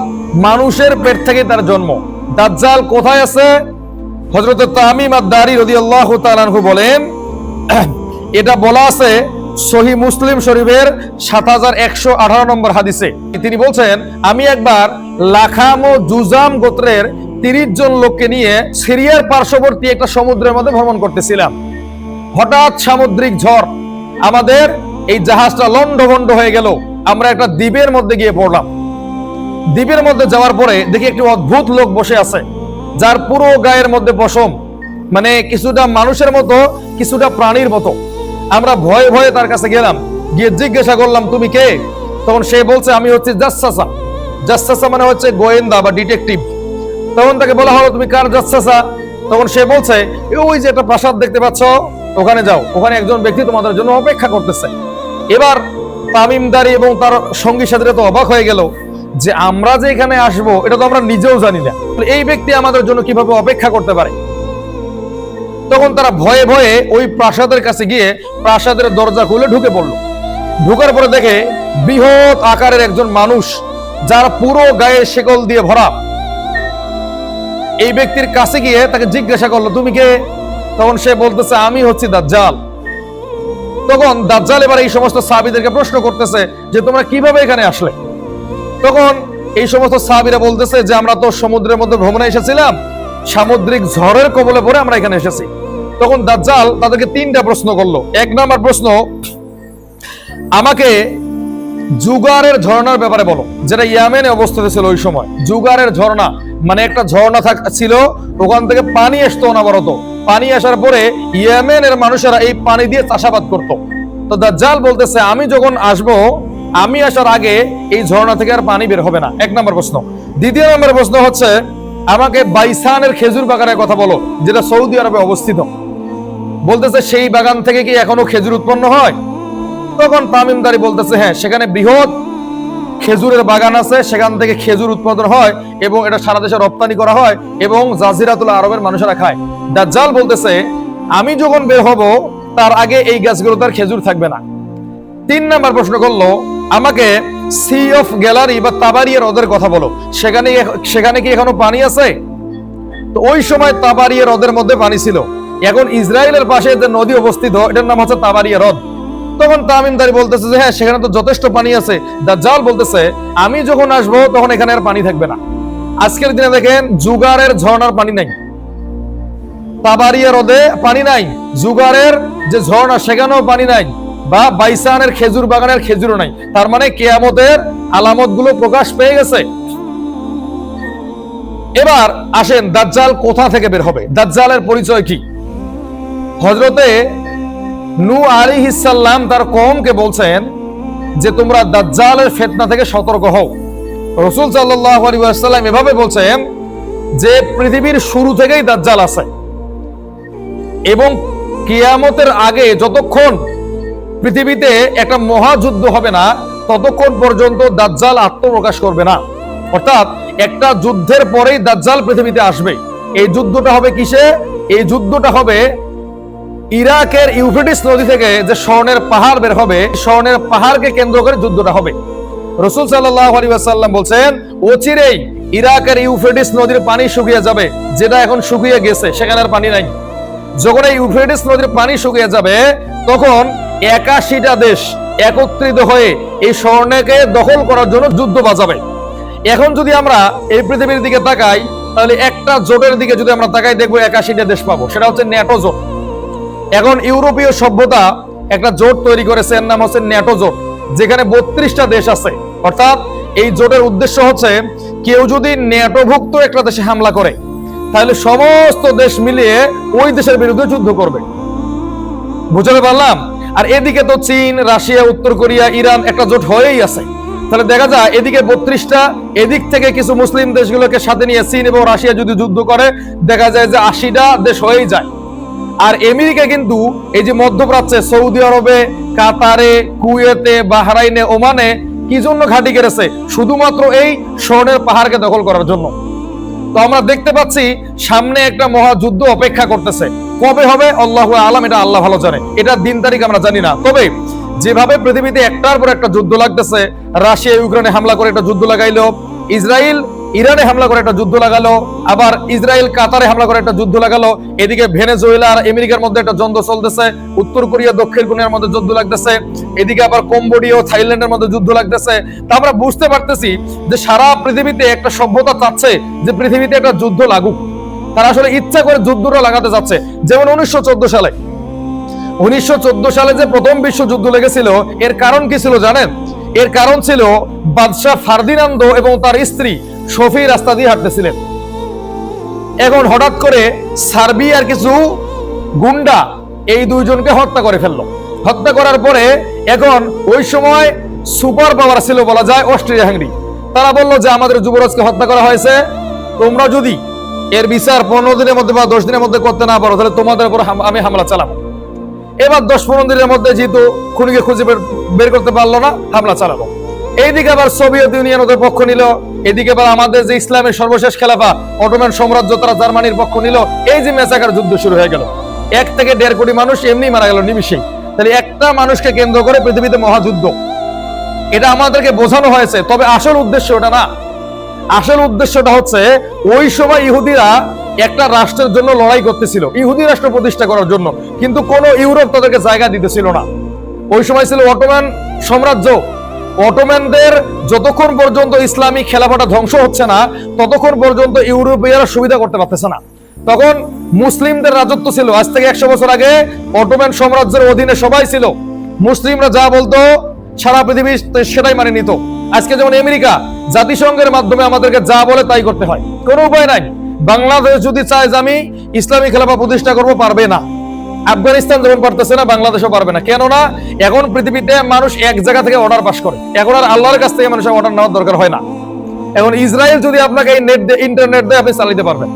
মানুষের পেট থেকে তার জন্ম। দাজ্জাল কোথায় আছে? হযরত তামিম আদ-দারি রাদিয়াল্লাহু তাআলা আনহু বলেন, এটা বলা আছে সহিহ মুসলিম শরীফের 7118 নম্বর হাদিসে। তিনি বলছেন আমি একবার লাখাম ও জুজাম গোত্রের 30 জন লোককে নিয়ে সিরিয়ার পার্শ্ববর্তী একটা সমুদ্রের মধ্যে ভ্রমণ করতেছিলাম। হঠাৎ সামুদ্রিক ঝড়, আমাদের এই জাহাজটা লন্ডভন্ড হয়ে গেল। আমরা একটা দ্বীপের মধ্যে গিয়ে পড়লাম। দ্বীপের মধ্যে যাওয়ার পরে দেখি একটি অদ্ভুত লোক বসে আছে, যার পুরো গায়ের মধ্যে পশম, মানে কিছুটা মানুষের মতো কিছুটা প্রাণীর মতো। আমরা ভয়ে ভয়ে তার কাছে গেলাম, গিয়ে জিজ্ঞাসা করলাম তুমি কে? তখন সে বলছে আমি হচ্ছে জাসসাসা। জাসসাসা মানে হচ্ছে গোয়েন্দা বা ডিটেকটিভ। তখন তাকে বলা হলো তুমি কার জাসসাসা? তখন সে বলছে ওই যে একটা প্রাসাদ দেখতে পাচ্ছ, ওখানে যাও, ওখানে একজন ব্যক্তি তোমাদের জন্য অপেক্ষা করতেছে। এবার তামিমদারি এবং তার সঙ্গী সাথীরা তো অবাক হয়ে গেল যে আমরা যে এখানে আসবো এটা তো আমরা নিজেও জানি না, এই ব্যক্তি আমাদের জন্য কিভাবে অপেক্ষা করতে পারে। তখন তারা ভয়ে ভয়ে ওই প্রাসাদের কাছে গিয়ে প্রাসাদের দরজা খুলে ঢুকে পড়লো। ঢুকার পরে দেখে বৃহৎ আকারের একজন মানুষ, যার পুরো গায়ে শেকল দিয়ে ভরা। এই ব্যক্তির কাছে গিয়ে তাকে জিজ্ঞাসা করলো তুমি কে? তখন সে বলতেছে আমি হচ্ছি দাজ্জাল। তখন দাজ্জাল এবার এই সমস্ত সাহাবীদেরকে প্রশ্ন করতেছে যে তোমরা কিভাবে এখানে আসলে? তখন এই সমস্ত সাহাবীরা বলতেছে যে আমরা তো সমুদ্রের মধ্যে ভ্রমণে এসেছিলাম, সামুদ্রিক ঝড়ের কবলে পড়ে আমরা এখানে এসেছি। তখন দাজ্জাল তাদেরকে 3টা প্রশ্ন করলো। এক নাম্বার প্রশ্ন, আমাকে জুগারের ঝর্ণার ব্যাপারে বলো, যেটা ইয়েমেনে অবস্থিত ছিল ওই সময়। জুগারের ঝর্ণা মানে একটা ঝর্ণা ছিল, ওখান থেকে পানি আসতো অনবরত। পানি আসার পরে ইয়েমেনের মানুষেরা এই পানি দিয়ে চাষাবাদ করত। তো দাজ্জাল বলতেছে আমি যখন আসবো, আমি আসার আগে এই ঝর্ণা থেকে আর পানি বের হবে না। এক নম্বর প্রশ্ন। দ্বিতীয় নম্বর প্রশ্ন হচ্ছে আমাকে বাইসানের খেজুর বাগানের কথা বলো, যেটা সৌদি আরবে অবস্থিত। বলতেছে সেই বাগান থেকে কি এখনো খেজুর উৎপন্ন হয়? তখন তামিমদারি বলতেছে হ্যাঁ, সেখানে বৃহৎ খেজুরের বাগান আছে, সেখান থেকে খেজুর উৎপাদন হয় এবং এটা সারা দেশে রপ্তানি করা হয় এবং জাজিরাতুল আরবের মানুষেরা খায়। দাজ্জাল বলতেছে আমি যখন বের হব তার আগে এই গাছগুলোতে আর খেজুর থাকবে না। 3 নাম্বার প্রশ্ন করলো আমাকে সি অফ গ্যালারি বা তাবারিয়া হ্রদের কথা বলো, সেখানে কি এখনো পানি আছে? তো ওই সময় তাবারিয়া হ্রদের মধ্যে পানি ছিল। এখন ইসরায়েলের পাশে যে নদী অবস্থিত এটার নাম হচ্ছে তাবারিয়া হ্রদ। তখন তামিমদারি বলতেছে যে হ্যাঁ সেখানে তো যথেষ্ট পানি আছে। দাজ্জাল বলতেছে আমি যখন আসবো তখন এখানে আর পানি থাকবে না। আজকের দিনে দেখেন জুগারের ঝর্ণার পানি নাই, তাবারিয়া হ্রদে পানি নাই, জুগারের যে ঝর্ণা সেখানেও পানি নাই, বা বাইসানের খেজুর বাগানের খেজুরও নাই। তার মানে কিয়ামতের আলামত গুলো প্রকাশ পেয়ে গেছে। এবার আসেন দাজ্জাল কোথা থেকে বের হবে, দাজ্জালের পরিচয় কি? হযরতে নূহ আলাইহিস সালাম তার কওমকে বলছেন যে তোমরা দাজ্জালের ফিতনা থেকে সতর্ক হও। রাসূল সাল্লাল্লাহু আলাইহি ওয়াসাল্লাম এভাবে বলছেন যে পৃথিবীর শুরু থেকেই দাজ্জাল আছে এবং কিয়ামতের আগে যতক্ষণ পৃথিবীতে একটা মহাযুদ্ধ হবে না ততক্ষণ পর্যন্ত দাজ্জাল আত্মপ্রকাশ করবে না। অর্থাৎ একটা যুদ্ধের পরেই দাজ্জাল পৃথিবীতে আসবে। এই যুদ্ধটা হবে কিসে? এই যুদ্ধটা হবে ইরাকের ইউফ্রেটিস নদী থেকে যে স্বর্ণের পাহাড় বের হবে, স্বর্ণের পাহাড়কে কেন্দ্র করে যুদ্ধটা হবে। রাসূল সাল্লাল্লাহু আলাইহি ওয়াসাল্লাম বলছেন অচিরেই ইরাকের ইউফ্রেটিস নদীর পানি শুকিয়ে যাবে, যেটা এখন শুকিয়ে গেছে, সেখানে আর পানি নাই। যখন এই ইউফ্রেটিস নদীর পানি শুকিয়ে যাবে তখন 81টা দেশ একত্রিত হয়ে এই স্বর্ণকে দখল করার জন্য যুদ্ধ বাজাবে। এখন যদি আমরা এই পৃথিবীর দিকে তাকাই তাহলে একটা জোটের দিকে যদি আমরা তাকাই দেখবো 81টা দেশ পাবো, সেটা হচ্ছে ন্যাটো জোট। এখন ইউরোপীয় সভ্যতা একটা জোট তৈরি করেছে, এর নাম হচ্ছে ন্যাটো জোট, যেখানে 32টা দেশ আছে। অর্থাৎ এই জোটের উদ্দেশ্য হচ্ছে কেউ যদি ন্যাটোভুক্ত একটা দেশে হামলা করে তাহলে সমস্ত দেশ মিলিয়ে ওই দেশের বিরুদ্ধে যুদ্ধ করবে। বুঝতে পারলাম? আর এদিকে তো চীন, রাশিয়া, উত্তর কোরিয়া, ইরান একটা জোট হয়েই আছে। তাহলে দেখা যায় এদিকে 32টা, এদিক থেকে কিছু মুসলিম দেশগুলোকে সাথে নিয়ে চীন এবং রাশিয়া যদি যুদ্ধ করে দেখা যায় যে 80টা দেশ হয়েই যায়। আর আমেরিকা কিন্তু এই যে মধ্যপ্রাচ্যে সৌদি আরবে, কাতারে, কুয়েতে, বাহরাইনে, ওমানে কি জন্য ঘাঁটি গেড়েছে? শুধুমাত্র এই স্বর্ণের পাহাড়কে দখল করার জন্য। তো আমরা দেখতে পাচ্ছি সামনে একটা মহাযুদ্ধ অপেক্ষা করতেছে। কবে হবে আল্লাহু আলাম, এটা আল্লাহ ভালো জানে, এটা দিন তারিখ আমরা জানি না। তবে যেভাবে পৃথিবীতে একটার পর একটা যুদ্ধ লাগতেছে, রাশিয়া ইউক্রেনে হামলা করে একটা যুদ্ধ লাগাইলো, ইসরায়েল ইরানে হামলা করে একটা যুদ্ধ লাগালো, আবার ইসরায়েল কাতারে হামলা করে একটা যুদ্ধ লাগালো, এদিকে ভেনেজুয়েলা আর আমেরিকার মধ্যে একটা দ্বন্দ্ব চলতেছে, উত্তর কোরিয়া দক্ষিণ কোরিয়ার মধ্যে যুদ্ধ লাগতেছে, এদিকে আবার কম্বোডিয়া ও থাইল্যান্ডের মধ্যে যুদ্ধ লাগতেছে। তা আমরা বুঝতে পারতেছি যে সারা পৃথিবীতে একটা সভ্যতা চাচ্ছে যে পৃথিবীতে একটা যুদ্ধ লাগুক। তারা আসলে ইচ্ছা করে যুদ্ধটা লাগাতে যাচ্ছে। যেমন 1914 সালে যে প্রথম বিশ্বযুদ্ধ লেগেছিল, এর কারণ কি ছিল জানেন? এর কারণ ছিল বাদশাহ ফার্দিনান্দো এবং তার স্ত্রী সোফি রাস্তা দিয়ে হাঁটতেছিলেন। এখন হঠাৎ করে সার্বিয়ার কিছু গুন্ডা এই দুইজনকে হত্যা করে ফেললো। হত্যা করার পরে এখন ওই সময় সুপার পাওয়ার ছিল বলা যায় অস্ট্রিয়া হাঙ্গেরি। তারা বললো যে আমাদের যুবরাজকে হত্যা করা হয়েছে, তোমরা যদি এর বিচার 15 দিনের মধ্যে বা 10 দিনের মধ্যে করতে না পারো তাহলে তোমাদের উপর আমি হামলা চালাবো। এবার 10-15 দিনের মধ্যে যেহেতু খুনিকে খুঁজে বের করতে পারলো না, হামলা চালাবো। এইদিকে আবার সোভিয়েত ইউনিয়ন ওদের পক্ষ নিল, এদিকে আবার আমাদের যে ইসলামের সর্বশেষ খেলাফা অটোমান সাম্রাজ্য তারা জার্মানির পক্ষ নিল। এই যে মেসাকার যুদ্ধ শুরু হয়ে গেল, 1 থেকে 1.5 কোটি মানুষ এমনি মারা গেল নিমিষেই। তাহলে একটা মানুষকে কেন্দ্র করে পৃথিবীতে মহাযুদ্ধ, এটা আমাদেরকে বোঝানো হয়েছে। তবে আসল উদ্দেশ্য ওটা না। আসল উদ্দেশ্যটা হচ্ছে ওই সময় ইহুদিরা একটা রাষ্ট্রের জন্য লড়াই করতেছিল, ইহুদি রাষ্ট্র প্রতিষ্ঠা করার জন্য, কিন্তু কোন ইউরোপ তাদেরকে জায়গা দিতেছিল না। ওই সময় ছিল অটোমান সাম্রাজ্য। অটোম্যানদের যতক্ষণ পর্যন্ত ইসলামিক খেলাফাটা ধ্বংস হচ্ছে না ততক্ষণ পর্যন্ত ইউরোপীয়রা সুবিধা করতে পারতেছে না। তখন মুসলিমদের রাজত্ব ছিল। আজ থেকে 100 বছর আগে অটোম্যান সাম্রাজ্যের অধীনে সবাই ছিল। মুসলিমরা যা বলতো সারা পৃথিবী সেটাই মানে নিত। আজকে যেমন আমেরিকা জাতিসংঘের মাধ্যমে আমাদেরকে যা বলে তাই করতে হয়, কোনো উপায় নাই। বাংলাদেশ যদি চায় যে আমি ইসলামী খেলাফা প্রতিষ্ঠা করবো, পারবে না। আফগানিস্তান যেমন পারতেছে না, বাংলাদেশও পারবে না। কেননা এখন পৃথিবীতে মানুষ এক জায়গা থেকে অর্ডার পাস করে, এখন আর আল্লাহর কাছ থেকে মানুষের অর্ডার নেওয়ার দরকার হয় না। এখন ইসরায়েল যদি আপনাকে এই ইন্টারনেট দেয় আপনি চালাতে পারবেন।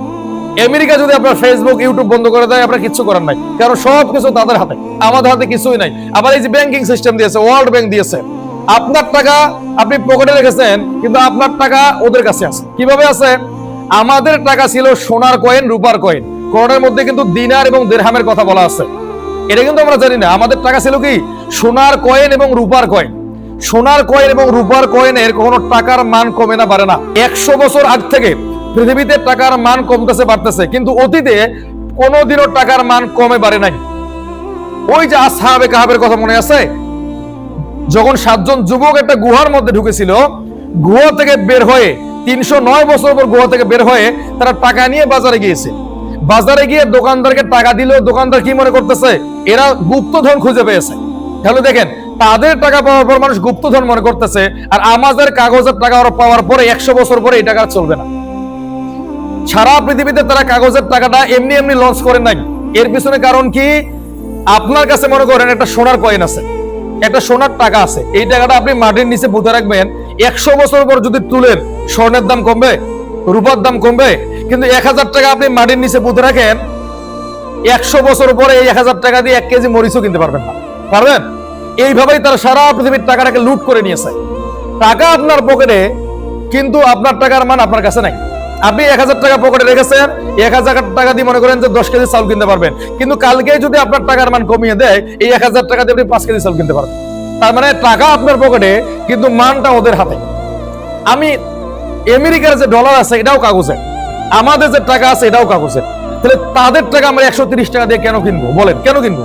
আমেরিকা যদি আপনার ফেসবুক ইউটিউব বন্ধ করে দেয় আপনার কিচ্ছু করার নাই, কারণ সবকিছু তাদের হাতে, আমাদের হাতে কিছুই নাই। আবার এই যে ব্যাংকিং সিস্টেম দিয়েছে, ওয়ার্ল্ড ব্যাংক দিয়েছে, আপনার টাকা আপনি পকেটে রেখেছেন, কিন্তু আপনার টাকা ওদের কাছে আছে। কিভাবে আছে? আমাদের টাকা ছিল সোনার কয়েন, রূপার কয়েন। কোরআনের মধ্যে কিন্তু দিনার এবং দিরহামের কথা বলা আছে। এটা কিন্তু আমরা জানি না। আমাদের টাকা ছিল কি? সোনার কয়েন এবং রূপার কয়েন। সোনার কয়েন এবং রূপার কয়েনের কোনো টাকার মান কমে না, বাড়ে না। 100 বছর আগ থেকে পৃথিবীতে টাকার মান কমতেছে, বাড়তেছে, কিন্তু অতীতে কোনোদিনও টাকার মান কমে বাড়ে নাই। ওই যে আসহাবে কাহাবের কথা মনে আছে? যখন 7 জন যুবক একটা গুহার মধ্যে ঢুকেছিল, গুহা থেকে বের হয়ে 309 বছর পর গুহা থেকে বের হয়ে তারা টাকা নিয়ে বাজারে গিয়েছে। বাজারে গিয়ে দোকানদারকে টাকা দিল, দোকানদার কি মনে করতেছে? এরা গুপ্তধন খুঁজে পেয়েছে। তাহলে দেখেন, তাদের টাকা পাওয়ার পর মানুষ গুপ্তধন মনে করতেছে, আর আমাদের কাগজের টাকা ওরা পাওয়ার পরে 100 বছর পরে এই টাকা চলবে না। সারা পৃথিবীতে তারা কাগজের টাকাটা এমনি এমনি লঞ্চ করে নাই। এর পিছনে কারণ কি? আপনার কাছে মনে করেন একটা সোনার কয়েন আছে, একটা সোনার টাকা আছে, এই টাকাটা আপনি মাটির নিচে পুঁতে রাখবেন, 100 বছর পর যদি তুলেন, স্বর্ণের দাম কমবে, রূপার দাম কমবে। কিন্তু 1000 টাকা আপনি মাটির নিচে পুঁতে রাখেন, 100 বছর পরে এই 1000 টাকা দিয়ে 1 কেজি মরিচও কিনতে পারবেন না। পারবেন? এইভাবেই তারা সারা পৃথিবীর টাকাটাকে লুট করে নিয়েছে। টাকা আপনার পকেটে, কিন্তু আপনার টাকার মান আপনার কাছে নাই। আপনি 1000 টাকা পকেটে রেখেছেন, 1000 টাকা দিয়ে মনে করেন যে 10 কেজি চাউল কিনতে পারবেন, কিন্তু কালকে যদি আপনার টাকার মান কমিয়ে দেয়, এই 1000 টাকা দিয়ে আপনি 5 কেজি চাউল কিনতে পারবেন। তার মানে টাকা আপনার পকেটে, কিন্তু মানটা ওদের হাতে। আমি আমেরিকার যে ডলার আছে এটাও কাগজে, আমাদের যে টাকা আছে এটাও কাগজে। তাহলে তাদের টাকা আমরা 130 টাকা দিয়ে কেন কিনবো? বলেন, কেন কিনবো?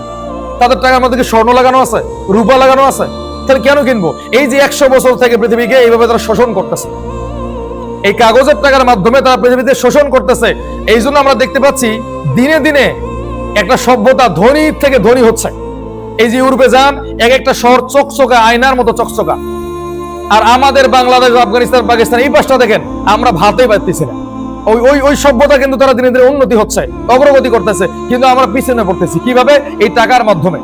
তাদের টাকা আমাদেরকে স্বর্ণ লাগানো আছে, রূপা লাগানো আছে, তাহলে কেন কিনবো? এই যে 100 বছর থেকে পৃথিবীকে এইভাবে তারা শোষণ করতেছে, এই কাগজের টাকার মাধ্যমে তারা পৃথিবীতে শোষণ করতেছে। এই জন্য আমরা দেখতে পাচ্ছি দিনে দিনে একটা সভ্যতা ধনী থেকে ধনী হচ্ছে। এই যে ইউরোপে যান, এক একটা শহর চকচকা, আয়নার মতো চকচকা, আর আমাদের বাংলাদেশ, আফগানিস্তান, পাকিস্তান এই পাশটা দেখেন, আমরা ভাতেই পাচ্ছি না। ওই ওই ওই সভ্যতা কিন্তু তারা দিনে দিনে উন্নতি হচ্ছে, অগ্রগতি করতেছে, কিন্তু আমরা পিছনে পড়তেছি। কিভাবে? এই টাকার মাধ্যমে।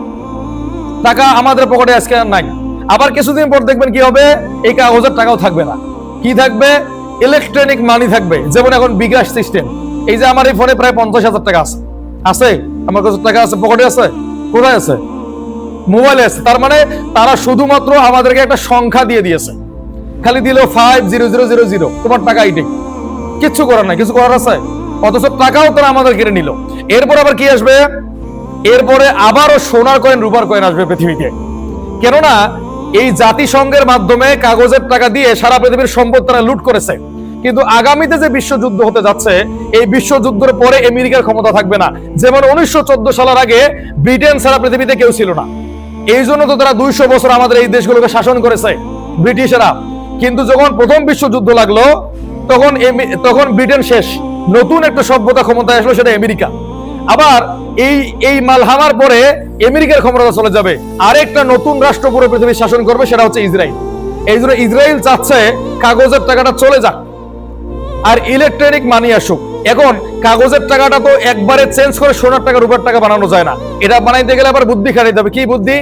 টাকা আমাদের পকেটে আজকে নাই। আবার কিছুদিন পর দেখবেন কি হবে? এই কাগজের টাকাও থাকবে না। কি থাকবে? ইলেকট্রনিক মানি থাকবে। যেমন এখন বিকাশ সিস্টেম। এই যে আমার এই ফোনে প্রায় 50,000 টাকা আছে, আছে আমার কাছে টাকা আছে, পকেটে আছে। কোথায় আছে? মোবাইলে আছে। তার মানে তারা শুধুমাত্র আমাদেরকে একটা সংখ্যা দিয়ে দিয়েছে, খালি দিল 50000, তোমার টাকা এইটাই, কিচ্ছু করার নাই। কিছু করার আছে? অথচ টাকাও তারা আমাদের কেড়ে নিল। এরপর আবার কি আসবে? এরপরে আবারও সোনার কয়েন, রূপার কয়েন আসবে পৃথিবীতে। কেননা এই জাতিসংঘের মাধ্যমে কাগজের টাকা দিয়ে সারা পৃথিবীর সম্পদ তারা লুট করেছে। কিন্তু আগামীতে যে বিশ্বযুদ্ধ হতে যাচ্ছে, এই বিশ্বযুদ্ধের পরে আমেরিকার ক্ষমতা থাকবে না। যেমন 1914 সালের আগে ব্রিটেন ছাড়া পৃথিবীতে কেউ ছিল না। এই জন্য তো তারা 200 বছর আমাদের এই দেশগুলোকে শাসন করেছে ব্রিটিশরা। কিন্তু যখন প্রথম বিশ্বযুদ্ধ লাগলো, তখন ব্রিটেন শেষ, নতুন একটা সভ্যতা ক্ষমতায় আসলো, সেটা আমেরিকা। আবার এই মালহামার পরে আমেরিকার ক্ষমতা চলে যাবে, আরেকটা নতুন রাষ্ট্র পুরো পৃথিবী শাসন করবে, সেটা হচ্ছে ইসরায়েল। এই জন্য ইসরায়েল চাচ্ছে কাগজের টাকাটা চলে যাক, আর ইলেকট্রনিক মানি আসুক। এখন কাগজের টাকাটা তো একবারে চেঞ্জ করে সোনার টাকা, রূপার টাকা বানানো যায় না। এটা বানাইতে গেলে আবার বুদ্ধি খাটাইতে হবে। কি বুদ্ধি?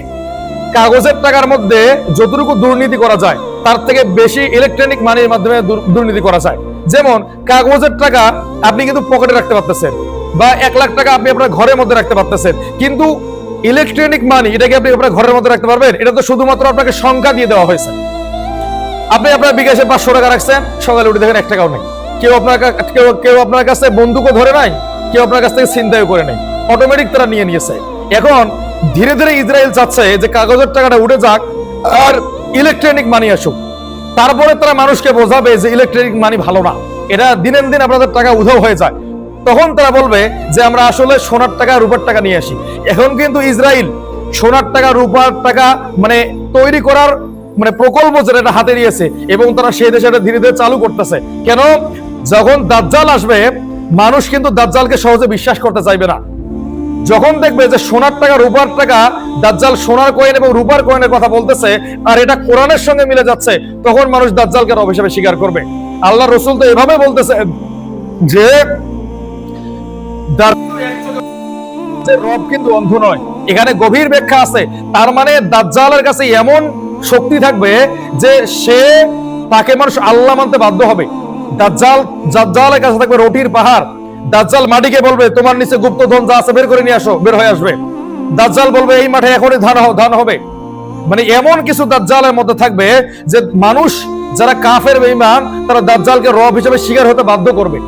কাগজের টাকার মধ্যে যতটুকু দুর্নীতি করা যায়, তার থেকে বেশি ইলেকট্রনিক মানির মাধ্যমে দুর্নীতি করা যায়। যেমন কাগজের টাকা আপনি কিন্তু পকেটে রাখতে পারতেছেন, বা 1 লাখ টাকা আপনি আপনার ঘরের মধ্যে রাখতে পারতেছেন, কিন্তু ইলেকট্রনিক মানি এটাকে আপনি আপনার ঘরের মধ্যে রাখতে পারবেন? এটা তো শুধুমাত্র আপনাকে সংখ্যা দিয়ে দেওয়া হয়েছে। আপনি আপনার বিকাশে 500 টাকা রাখছেন, সকালে উঠে দেখেন 1 টাকাও নেই। কেউ আপনার কাছে বন্দুকও ধরে নাই, কেউ আপনার কাছ থেকে ছিনতাইও করে নাই, অটোমেটিক তারা নিয়ে নিয়েছে। এখন ধীরে ধীরে ইসরায়েল চাচ্ছে যে কাগজের টাকাটা উঠে যাক আর ইলেকট্রনিক মানি আসুক। তারপরে তারা মানুষকে বোঝাবে যে ইলেকট্রনিক মানি ভালো না, এটা দিনের দিন আপনাদের টাকা উধাও হয়ে যায়। তখন তারা বলবে যে আমরা আসলে সোনার টাকা, রূপার টাকা নিয়ে আসি। এখন কিন্তু ইসরায়েল সোনার টাকা, রূপার টাকা মানে তৈরি করার প্রকল্প যেটা হাতে নিয়েছে, এবং তারা সেই দেশে ধীরে ধীরে চালু করতেছে। কেন? যখন দাজ্জাল আসবে, মানুষ কিন্তু দাজ্জালকে সহজে বিশ্বাস করতে চাইবে না। যখন দেখবে যে সোনার টাকা, রূপার টাকা, দাজ্জাল সোনার কয়েন এবং রূপার কয়েনের কথা বলতেছে, আর এটা কোরআনের সঙ্গে মিলে যাচ্ছে, তখন মানুষ দাজ্জালকে রব হিসেবে স্বীকার করবে। আল্লাহ রসুল তো এভাবে বলতেছে যে রব কিন্তু অন্ধ নয়। এখানে গভীর ব্যাখ্যা আছে। তার মানে দাজ্জালের কাছে এমন শক্তি থাকবে যে তাকে মানুষ আল্লাহ মানতে বাধ্য হবে। দাজ্জালের কাছে থাকবে রুটির পাহাড়। দাজ্জাল মাটিকে বলবে তোমার নিচে গুপ্তধন যা আছে বের করে নিয়ে আসো, বের হয়ে আসবে। দাজ্জাল বলবে এই মাঠে এখনই ধান হবে। মানে এমন কিছু দাজ্জালের মধ্যে থাকবে যে মানুষ যারা কাফের বেঈমান তারা দাজ্জালকে রব হিসেবে স্বীকার হতে বাধ্য করবে।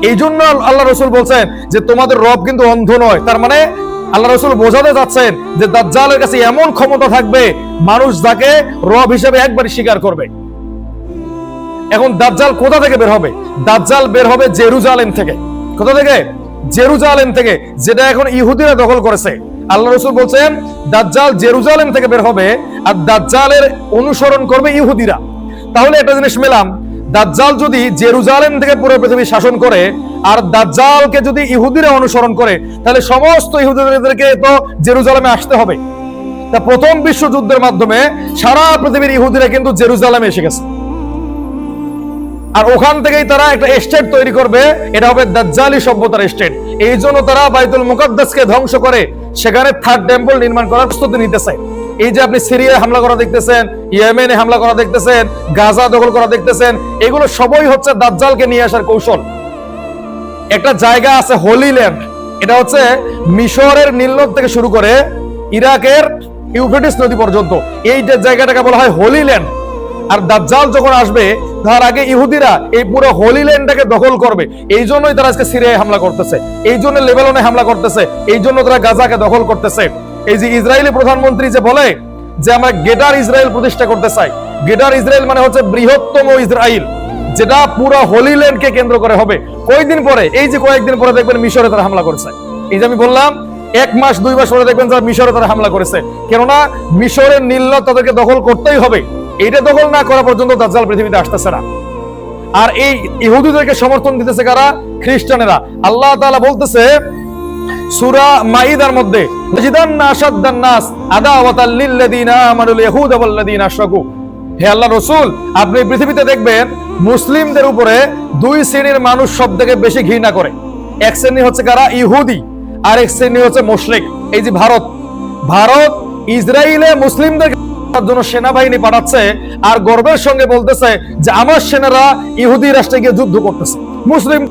এই জন্য আল্লাহ রসুল বলছেন যে তোমাদের রব কিন্তু অন্ধ নয়। তার মানে আল্লাহ রসুল বোঝাতে যাচ্ছেন যে দাজ্জালের কাছে এমন ক্ষমতা থাকবে মানুষ যাকে রব হিসেবে একবারই স্বীকার করবে। এখন দাজ্জাল কোথা থেকে বের হবে? দাজ্জাল বের হবে জেরুজালেম থেকে। কোথা থেকে? জেরুজালেম থেকে, যেটা এখন ইহুদিরা দখল করেছে। আল্লাহ রসুল বলছেন দাজ্জাল জেরুজালেম থেকে বের হবে, আর দাজ্জালের অনুসরণ করবে ইহুদিরা। তাহলে একটা জিনিস মেলাম, দাজ্জাল যদি জেরুজালেম থেকে পুরো পৃথিবী শাসন করে আর দাজ্জালকে যদি ইহুদিরা অনুসরণ করে, তাহলে সমস্ত ইহুদিদেরকে তো জেরুজালেমে আসতে হবে। তা প্রথম বিশ্বযুদ্ধের মাধ্যমে সারা পৃথিবীর ইহুদিরা কিন্তু জেরুজালেমে এসে গেছে, আর ওখান থেকেই তারা একটা স্টেট তৈরি করবে, এটা হবে দাজ্জালি সভ্যতার স্টেট। এই জন্য তারা বাইতুল মুকাদ্দাসকে ধ্বংস করে সেখানে থার্ড টেম্পল নির্মাণ করার প্রস্তুতি নিতেছে। এই যে আপনি সিরিয়ায় হামলা করা দেখতেছেন, ইয়েমেনে হামলা করা দেখতেছেন, গাজা দখল করা দেখতেছেন, এগুলো সবই হচ্ছে দাজ্জালকে নিয়ে আসার কৌশল। একটা জায়গা আছে হোলি ল্যান্ড, এটা হচ্ছে মিশরের নীল নদ থেকে শুরু করে ইরাকের ইউফ্রেটিস নদী পর্যন্ত, এই যে জায়গাটাকে বলা হয় হোলি ল্যান্ড। আর দাজ্জাল যখন আসবে তার আগে ইহুদিরা এই পুরো হোলি ল্যান্ডটাকে দখল করবে। এই জন্যই তারা আজকে সিরিয়ায় হামলা করতেছে, এই জন্য লেবাননে হামলা করতেছে, এই জন্য তারা গাজাকে দখল করতেছে। এই যে ইসরায়েলি প্রধানমন্ত্রী যে বলে যে আমরা গ্রেটার ইসরায়েল প্রতিষ্ঠা করতে চাই, গ্রেটার ইসরায়েল মানে হচ্ছে বৃহত্তম ইসরায়েল, যেটা পুরো হোলি ল্যান্ডকে কেন্দ্র করে হবে। কয়েকদিন পরে, এই যে কয়েকদিন পরে দেখবেন মিশরে তারা হামলা করেছে। এই যে আমি বললাম 1 মাস 2 মাস পরে দেখবেন যারা মিশরে তারা হামলা করেছে, কেননা মিশরের নীল নদ তাদেরকে দখল করতেই হবে। এইটা দখল না করা পর্যন্ত দাজ্জাল পৃথিবীতে আসতেছে না। আর এই ইহুদিদেরকে সমর্থন দিতেছে কারা? খ্রিস্টানেরা। আল্লাহ তাআলা বলতেছে সূরা মাইদার মধ্যে, জিদান্না আশাদ্দান নাস আদাওয়াতাল লিল্লাযিনা আমানুল ইয়াহুদা ওয়াল্লাযিনা আশরাকু। হে আল্লাহ রাসূল, আপনি পৃথিবীতে দেখবেন মুসলিমদের উপরে 2 শ্রেণীর মানুষ সবথেকে বেশি ঘৃণা করে। এক শ্রেণী হচ্ছে কারা? ইহুদি, আর এক শ্রেণী হচ্ছে মুশরিক। এই যে ভারত ইসরায়েলে মুসলিমদের জন্য সেনাবাহিনী পাঠাচ্ছে আর গর্বের সঙ্গে বলতেছে যে আমার সেনারা ইহুদি রাষ্ট্রে গিয়ে যুদ্ধ করতেছে, মুসলিম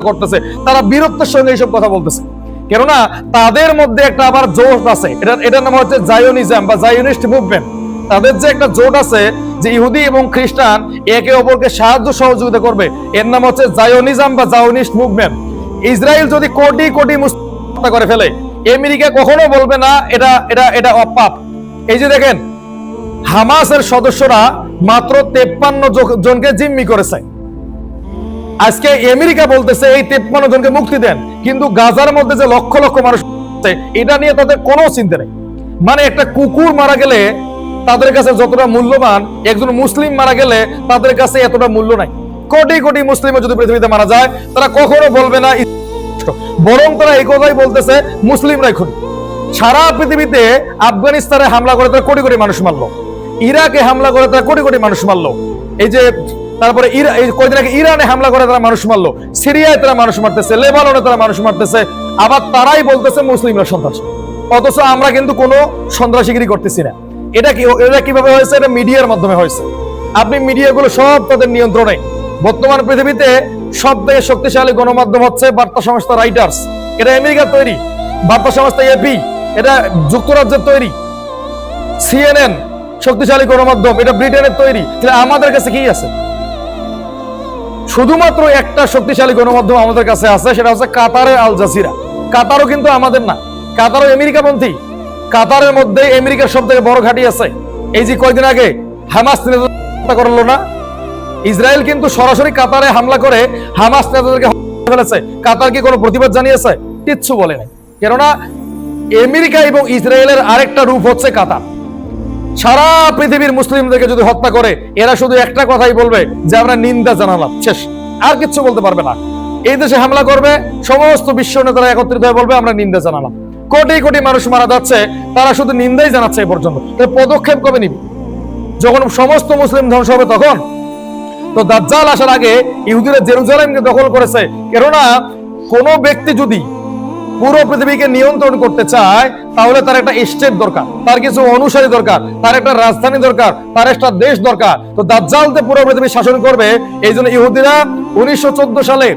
করতেছে। তারা বীরত্বের সঙ্গে এইসব কথা বলতেছে, কেননা তাদের মধ্যে একটা আবার জোট আছে, এটার নাম হচ্ছে জায়োনিজম বা জায়োনিস্ট মুভমেন্ট। তাদের যে একটা জোট আছে যে ইহুদি এবং খ্রিস্টান একে অপরকে সাহায্য সহযোগিতা করবে, এর নাম হচ্ছে জায়োনিজম বা জায়োনিস্ট মুভমেন্ট। ইসরায়েল যদি কোটি কোটি মুসলিম হত্যা করে ফেলে, আমেরিকা কখনো বলবে না এটা এটা এটা অপাপ। এই যে দেখেন হামাসের সদস্যরা মাত্র 53 জনকে জিম্মি করেছে। আজকে আমেরিকা বলতেছে এই 53 জনকে মুক্তি দেন, কিন্তু গাজার মধ্যে যে লক্ষ লক্ষ মানুষ এটা নিয়ে তাদের কোনো চিন্তা নেই। মানে একটা কুকুর মারা গেলে তাদের কাছে যতটা মূল্যবান, একজন মুসলিম মারা গেলে তাদের কাছে এতটা মূল্য নাই। কোটি কোটি মুসলিম যদি পৃথিবীতে মারা যায় তারা কখনো বলবে না, বরং তারা এই কথাই বলতেছে মুসলিমরাই খুনি। সারা পৃথিবীতে আফগানিস্তানে হামলা করে তারা কোটি কোটি মানুষ মারলো, ইরাকে হামলা করে তারা কোটি কোটি মানুষ মারলো, এই যে তারপরে কয়েকদিন আগে ইরানে হামলা করে তারা মানুষ মারলো, সিরিয়ায় তারা মানুষ মারতেছে, লেবাননে তারা মানুষ মারতেছে, আবার তারাই বলতেছে মুসলিমরা সন্ত্রাসী। অথচ আমরা কিন্তু কোনো সন্ত্রাসীগিরি করতেছি না। এটা কিভাবে হয়েছে? এটা মিডিয়ার মাধ্যমে হয়েছে। আপনি মিডিয়াগুলো সব তাদের নিয়ন্ত্রণে। বর্তমান পৃথিবীতে সব থেকে শক্তিশালী গণমাধ্যম হচ্ছে বার্তা সংস্থা রাইটার্স, এটা আমেরিকার তৈরি। বার্তা সংস্থা এপি, এটা যুক্তরাজ্যের তৈরি। সিএনএন শক্তিশালী গণমাধ্যম, এটা ব্রিটেনের তৈরি। আমাদের কাছে কি আছে? শুধুমাত্র একটা শক্তিশালী গণমাধ্যম আমাদের কাছে আছে, সেটা হচ্ছে কাতারের আল জাজিরা। কাতারও কিন্তু আমাদের না, কাতারও আমেরিকাপন্থী। কাতারের মধ্যে আমেরিকার সব থেকে বড় ঘাঁটি আছে। এই যে কয়েকদিন আগে হামাস হত্যা করলো না, ইসরায়েল কিন্তু সরাসরি কাতারে হামলা করে হামাস নেতাদেরকে হত্যা ফেলেছে। কাতার কি কোনো প্রতিবাদ জানিয়েছে? কিচ্ছু বলে নাই, কেননা আমেরিকা এবং ইসরায়েলের আরেকটা রূপ হচ্ছে কাতার। সারা পৃথিবীর মুসলিমদেরকে যদি হত্যা করে, এরা শুধু একটা কথাই বলবে যে আমরা নিন্দা জানালাম, শেষ, আর কিচ্ছু বলতে পারবে না। এই দেশে হামলা করবে, সমস্ত বিশ্ব নেতারা একত্রিত হয়ে বলবে আমরা নিন্দা জানালাম। কোটি কোটি মানুষ মারা যাচ্ছে, তারা শুধু নিন্দাই জানাচ্ছে। এই পর্যন্ত পদক্ষেপ কবে নিবি? যখন সমস্ত মুসলিম ধ্বংস হবে তখন। তো দাজ্জাল আসার আগে ইহুদিরা জেরুজালেমকে দখল করেছে, কেননা কোনো ব্যক্তি যদি পুরো পৃথিবীকে নিয়ন্ত্রণ করতে চায় তাহলে তার একটা স্টেট দরকার, তার কিছু অনুসারী দরকার, তার একটা রাজধানী দরকার, তার একটা দেশ দরকার। তো দাজ্জাল পুরো পৃথিবী শাসন করবে। এই জন্য ইহুদিরা 1914 সালে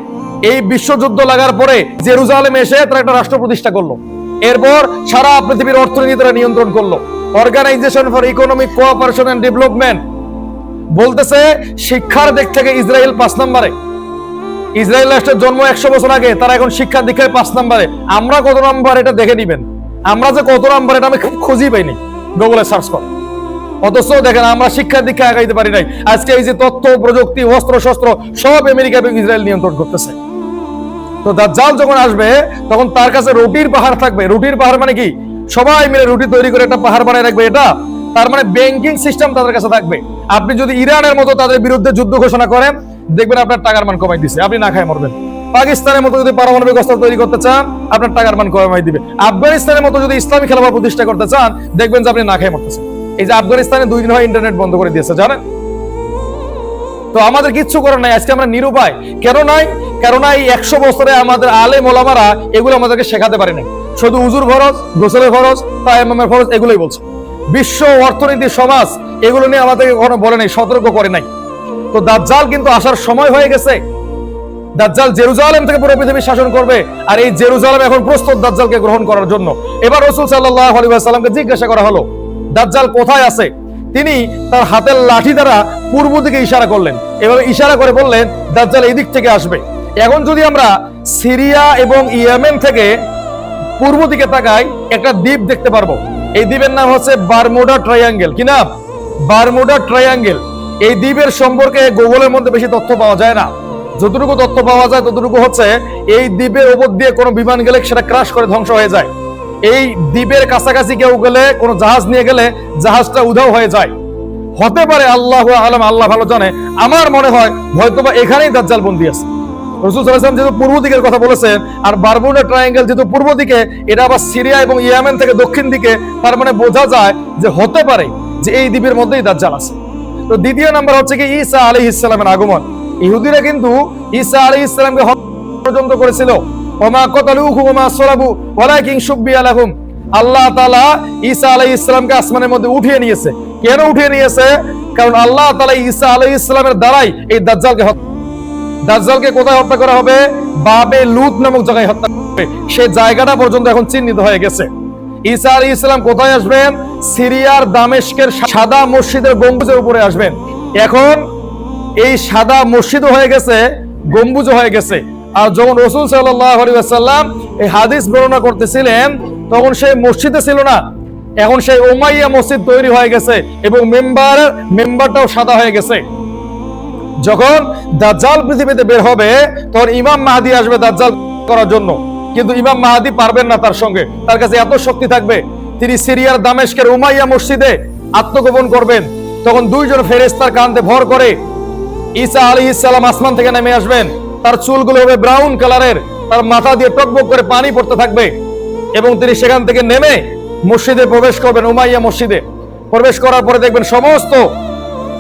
এই বিশ্বযুদ্ধ লাগার পরে জেরুজালেমে এসে তারা একটা রাষ্ট্র প্রতিষ্ঠা করলো। এরপর সারা পৃথিবীর অর্থনীতি তারা নিয়ন্ত্রণ করলো। Organisation for economic cooperation and development বলতেছে শিক্ষার দিক থেকে ইসরায়েল 5 নম্বরে। ইসরায়েল রাষ্ট্রের জন্ম 100 বছর আগে, তারা এখন শিক্ষা দীক্ষায় 5 নম্বরে। আমরা কত নম্বর এটা দেখে নিবেন, আমরা যে কত নম্বর এটা আমি খুঁজেই পাইনি গুগলে সার্চ করে। অথচ দেখেন আমরা শিক্ষা দীক্ষা আগাইতে পারি নাই। আজকে এই যে তথ্য প্রযুক্তি, অস্ত্র শস্ত্র সব আমেরিকা এবং ইসরায়েল নিয়ন্ত্রণ করতেছে। তো দাজ্জাল যখন আসবে তখন তার কাছে রুটির পাহাড় থাকবে। রুটির পাহাড় মানে কি? সবাই মিলে রুটি তৈরি করে একটা পাহাড় বানায় রাখবে, এটা তার মানে ব্যাংকিং সিস্টেম তাদের কাছে থাকবে। আপনি যদি ইরানের মতো তাদের বিরুদ্ধে যুদ্ধ ঘোষণা করেন, দেখবেন আপনার টাকার মান কমাই দিছে, আপনি না খায় মরবেন। পাকিস্তানের মতো যদি পারমাণবিক অস্ত্র তৈরি করতে চান, আপনার টাকার মান কমাই দিবে। আফগানিস্তানের মতো যদি ইসলামী খেলাফত প্রতিষ্ঠা করতে চান, দেখবেন যে আপনি না খায় মরতেছেন। এই যে আফগানিস্তানে 2 দিন হয় ইন্টারনেট বন্ধ করে দিয়েছে, জানেন? তো আমাদের কিচ্ছু করার নাই, আজকে আমরা নিরুপায়। কেন নাই? কেননা এই 100 বছরে আমাদের আলেম ওলামারা এগুলো আমাদেরকে শেখাতে পারে নাই। শুধু উজুর ফরজ, গোসলের ফরজ, তায়াম্মুমের ফরজ এগুলোই বলছে। বিশ্ব অর্থনীতি, সমাজ এগুলো নিয়ে আমাদেরকে কখনো বলে নাই, সতর্ক করে নাই। তো দাজ্জাল কিন্তু আসার সময় হয়ে গেছে। দাজ্জাল জেরুজালেম থেকে পুরো পৃথিবী শাসন করবে, আর এই জেরুজালেম এখন প্রস্তুত দাজ্জালকে গ্রহণ করার জন্য। এবার রাসূল সাল্লাল্লাহু আলাইহি ওয়াসাল্লামকে জিজ্ঞাসা করা হলো দাজ্জাল কোথায় আছে। তিনি তার হাতের লাঠি দ্বারা পূর্ব দিকে ইশারা করলেন, এভাবে ইশারা করে বললেন দাজ্জাল এই দিক থেকে আসবে। এখন যদি আমরা সিরিয়া এবং ইয়েমেন থেকে পূর্ব দিকে তাকাই, একটা দ্বীপ দেখতে পারবো। এই দ্বীপের নাম হচ্ছে বারমুডা ট্রায়াঙ্গেল। কি নাম? Bermuda triangle. এই দ্বীপের সম্পর্কে গুগলের মধ্যে বেশি তথ্য পাওয়া যায় না। যতটুকু তথ্য পাওয়া যায় ততটুকু হচ্ছে এই দ্বীপের উপর দিয়ে কোনো বিমান গেলে সেটা ক্রাশ করে ধ্বংস হয়ে যায়। এই দ্বীপের কাছাকাছি কেউ গেলে, কোনো জাহাজ নিয়ে গেলে জাহাজটা উধাও হয়ে যায়। হতে পারে, আল্লাহু আলাম, আল্লাহ ভালো জানে। আমার মনে হয় হয়তোবা এখানেই দাজ্জাল বন্দী আছে। রাসূল সাল্লাল্লাহু আলাইহি ওয়াসাল্লাম যেহেতু পূর্ব দিকের কথা বলেছেন, আর বারমুডা ট্রায়াঙ্গেল যেহেতু পূর্ব দিকে, এটা আবার সিরিয়া এবং ইয়েমেন থেকে দক্ষিণ দিকে, তার মানে বোঝা যায় যে হতে পারে যে এই দ্বীপের মধ্যেই দাজ্জাল আছে। তো দ্বিতীয় নাম্বার হচ্ছে কি ঈসা আলাইহিস সালামের আগমন। ইহুদিরা কিন্তু ঈসা আলাইহিস সালামকে হত্যা পর্যন্ত করেছিল। ওমা কতালুহু ওমা সালাবু ওয়ালাকিন শুববিয়া লাহুম। আল্লাহ তাআলা ঈসা আলাইহিস সালামকে আসমানের মধ্যে উঠিয়ে নিয়েছে। কেন উঠিয়ে নিয়েছে? কারণ আল্লাহ তাআলা ঈসা আলাইহিস সালামের দ্বারাই এই দাজ্জালকে কোথায় হত্যা করা হবে? বাবে লুত নামক জায়গায় হত্যা করবে। সেই জায়গাটা পর্যন্ত এখন চিহ্নিত হয়ে গেছে। ঈসা আলাইহিস সালাম কোথায় আসবেন? সিরিয়ার দামেস্কের সাদা মসজিদের গম্বুজের উপরে আসবেন। এখন এই সাদা মসজিদও হয়ে গেছে, গম্বুজও হয়ে গেছে। আর যখন রাসূল সাল্লাল্লাহু আলাইহি ওয়াসাল্লাম এই হাদিস বর্ণনা করতেছিলেন, তখন সেই মসজিদে ছিল না, এখন সেই উমাইয়া মসজিদ তৈরি হয়ে গেছে এবং মেম্বারটাও সাদা হয়ে গেছে। যখন দাজ্জাল পৃথিবীতে বের হবে, তখন ইমাম মাহদী আসবে দাজ্জাল করার জন্য। কিন্তু ইমাম মাহদী পারবেন না তার সঙ্গে, তার কাছে এত শক্তি থাকবে। তিনি সিরিয়ার দামেস্কের উমাইয়া মসজিদে আত্মগোপন করবেন। তখন 2 জন ফেরেশতার কাঁধে ভর করে ঈসা আলাইহিস সালাম আসমান থেকে নেমে আসবেন। তার চুলগুলো হবে ব্রাউন কালারের, তার মাথা দিয়ে টকবক করে পানি পড়তে থাকবে এবং তিনি সেখান থেকে নেমে মসজিদে প্রবেশ করবেন। উমাইয়া মসজিদে প্রবেশ করার পরে দেখবেন সমস্ত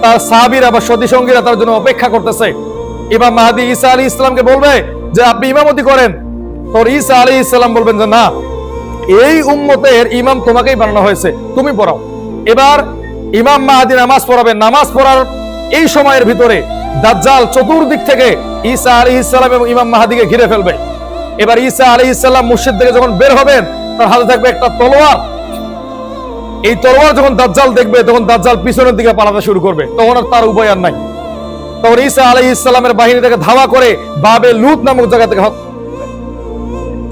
তার সাহাবীরা বা সতী সঙ্গীরা তার জন্য অপেক্ষা করতেছে। ইমাম মাহদী ঈসা আলাইহিস সালামকে বলবে যে আপনি ইমামতি করেন। তো ঈসা আলাইহিস সালাম বলবেন যে না, এই উম্মতের ইমাম তোমাকেই বানানো হয়েছে, তুমি পড়াও। এবার ইমাম মাহদী নামাজ পড়াবেন। নামাজ পড়ার এই সময়ের ভিতরে দাজ্জাল চতুর্দিক থেকে ঈসা আলাইহিস সালাম এবং ইমাম মাহদীকে ঘিরে ফেলবে। এবার ঈসা আলাইহিস সালাম মসজিদ থেকে যখন বের হবেন, তার হাতে থাকবে একটা তলোয়ার। এই তলোয়ার যখন দাজ্জাল দেখবে, তখন দাজ্জাল পিছনের দিকে পালাতে শুরু করবে। তখন আর তার উপায় আর নাই। তখন ঈসা আলাইহিস সালামের বাহিনী থেকে ধাওয়া করে বাবে লুত নামক জায়গা থেকে।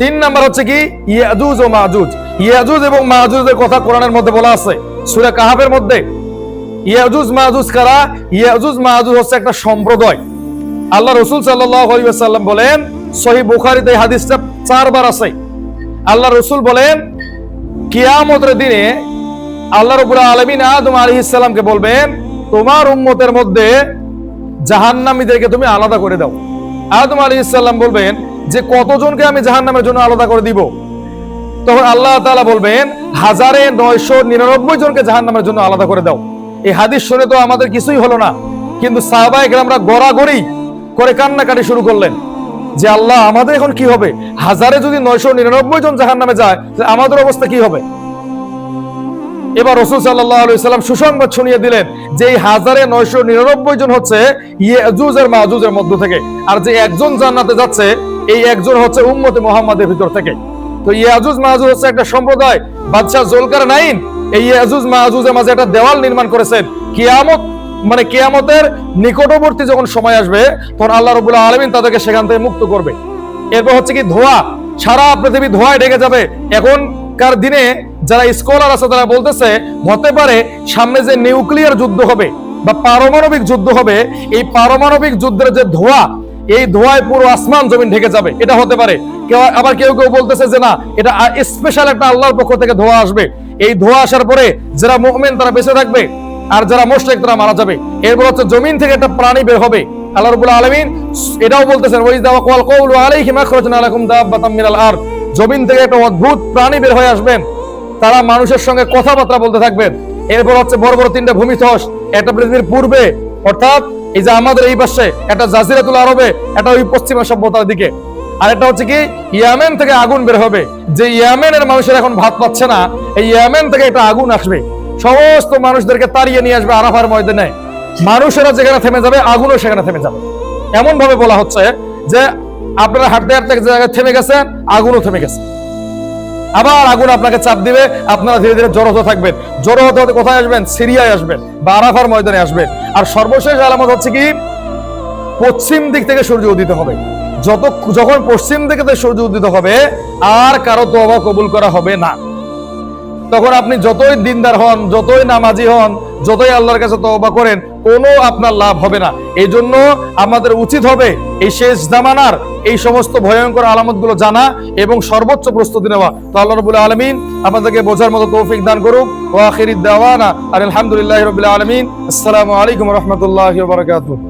3 নাম্বার হচ্ছে কি ইয়াজুজ ও মাজুজ। ইয়াজুজ এবং মাজুজের কথা কোরআনের মধ্যে বলা আছে সূরা কাহাফের মধ্যে। ইয়াজুজ মাজুজ কারা? ইয়াজুজ মাজুজ হচ্ছে একটা সম্প্রদায়। আল্লাহ রাসূল সাল্লাল্লাহু আলাইহি ওয়াসাল্লাম বলেন, সহিহ বুখারীতে এই হাদিসটা 4 বার আছে। আল্লাহ রাসূল বলেন কিয়ামতের দিনে আল্লাহ রাব্বুল আলামিন আদম আলাইহিস সালামকে বলবেন, তোমার উম্মতের মধ্যে জাহান্নামীদেরকে তুমি আলাদা করে দাও। আদম আলাইহিস সালাম বলবেন যে কতজনকে আমি জাহান্নামের জন্য আলাদা করে দিব? তখন আল্লাহ তাআলা বলবেন 1999 জনকে জাহান্নামের জন্য আলাদা করে দাও। এই হাদিস শুনে তো আমাদের কিছুই হলো না, কিন্তু সাহাবায়ে কেরামরা গড়াগড়ি করে কান্নাকাটি শুরু করলেন যে আল্লাহ আমাদের এখন কি হবে? 1000-এ যদি 999 জন জাহান্নামে যায়, আমাদের অবস্থা কি হবে? এবার রাসূল সাল্লাল্লাহু আলাইহি ওয়াসাল্লাম সুসংবাদ শুনিয়ে দিলেন যে এই 1999 জন হচ্ছে ইয়াজুজ আর মাজুজের মধ্য থেকে, আর যে একজন জান্নাতে যাচ্ছে এই একজন হচ্ছে উম্মতে মুহাম্মাদের ভিতর থেকে। তো ইয়াজুজ মাজুজ হচ্ছে একটা সম্প্রদায়। বাদশা জুলকারনাইন এই ইয়াজুজ মাজুজের মাঝে একটা দেওয়াল নির্মাণ করেছেন। কিয়ামত মানে কিয়ামতের নিকটবর্তী যখন সময় আসবে তখন আল্লাহ রাব্বুল আলামিন তাদেরকে সেখান থেকে মুক্ত করবে। এরপর হচ্ছে কি ধোঁয়া, সারা পৃথিবী ধোঁয়ায় ঢেকে যাবে। এখনকার দিনে যারা স্কলার আছে তারা বলতেছে হতে পারে সামনে যে নিউক্লিয়ার যুদ্ধ হবে বা পারমাণবিক যুদ্ধ হবে, এই পারমাণবিক যুদ্ধের যে ধোঁয়া, এই ধোঁয়ায় পুরো আসমান জমিন ঢেকে যাবে, এটা হতে পারে। আবার কেউ কেউ বলতেছে যে না, এটা স্পেশাল একটা আল্লাহর পক্ষ থেকে ধোঁয়া আসবে। এই ধোঁয়া আসার পরে যারা মুমিন তারা বেঁচে থাকবে, আর যারা মুশরিক তারা মারা যাবে। এরপর হচ্ছে জমিন থেকে একটা প্রাণী বের হবে। আল্লাহ রাব্বুল আলামিন এটাও বলতেছেন ওয়াইযা ওয়াকাল কওলু আলাইহিম আখরাজনা লাকুম দাব্বাতাম মিনাল আরদ, জমিন থেকে একটা অদ্ভুত প্রাণী বের হয়ে আসবেন, তারা মানুষের সঙ্গে কথাবার্তা বলতে থাকবেন। এরপর হচ্ছে বড় বড় তিনটা ভূমিধস, একটা পৃথিবীর পূর্বে অর্থাৎ এই যে আমাদের এই পাশে, একটা জাজিরাতুল আরবে, একটা ওই পশ্চিমা সভ্যতার দিকে, আর একটা হচ্ছে কি ইয়েমেন থেকে আগুন বের হবে। যে ইয়েমেনের মানুষের এখন ভাত পাচ্ছে না, এই ইয়েমেন থেকে একটা আগুন আসবে, সমস্ত মানুষদেরকে তাড়িয়ে নিয়ে আসবে আরাফার ময়দানে। মানুষেরা যেখানে থেমে যাবে আগুনও সেখানে থেমে যাবে। এমন ভাবে বলা হচ্ছে যে আপনারা হাঁটতে হাঁটতে এক জায়গায় থেমে গেছেন, আগুনও থেমে গেছে, আবার আগুন আপনাকে চাপ দিবে, আপনারা ধীরে ধীরে জড়ো হতে থাকবেন। জড়ো হতে হতে কোথায় আসবেন? সিরিয়ায় আসবেন বা আরাফার ময়দানে আসবেন। আর সর্বশেষ আলামত হচ্ছে কি পশ্চিম দিক থেকে সূর্য উদিত হবে। যখন পশ্চিম দিক থেকে সূর্য উদিত হবে আর কারো তওবা কবুল করা হবে না। তখন আপনি যতই দিনদার হন, যতই নামাজি হন, যতই আল্লাহর কাছে তওবা করেন, কোনো আপনার লাভ হবে না। এই জন্য আমাদের উচিত হবে এই শেষ জামানার এই সমস্ত ভয়ঙ্কর আলামতগুলো জানা এবং সর্বোচ্চ প্রস্তুতি নেওয়া। তো আল্লাহ রাব্বুল আলামিন আমাদেরকে বোঝার মতো তৌফিক দান করুক। ওয়া আখিরিদ দাওয়ানা আলহামদুলিল্লাহি রাব্বিল আলামিন। আসসালামু আলাইকুম ওয়া রাহমাতুল্লাহি ওয়া বারাকাতুহু।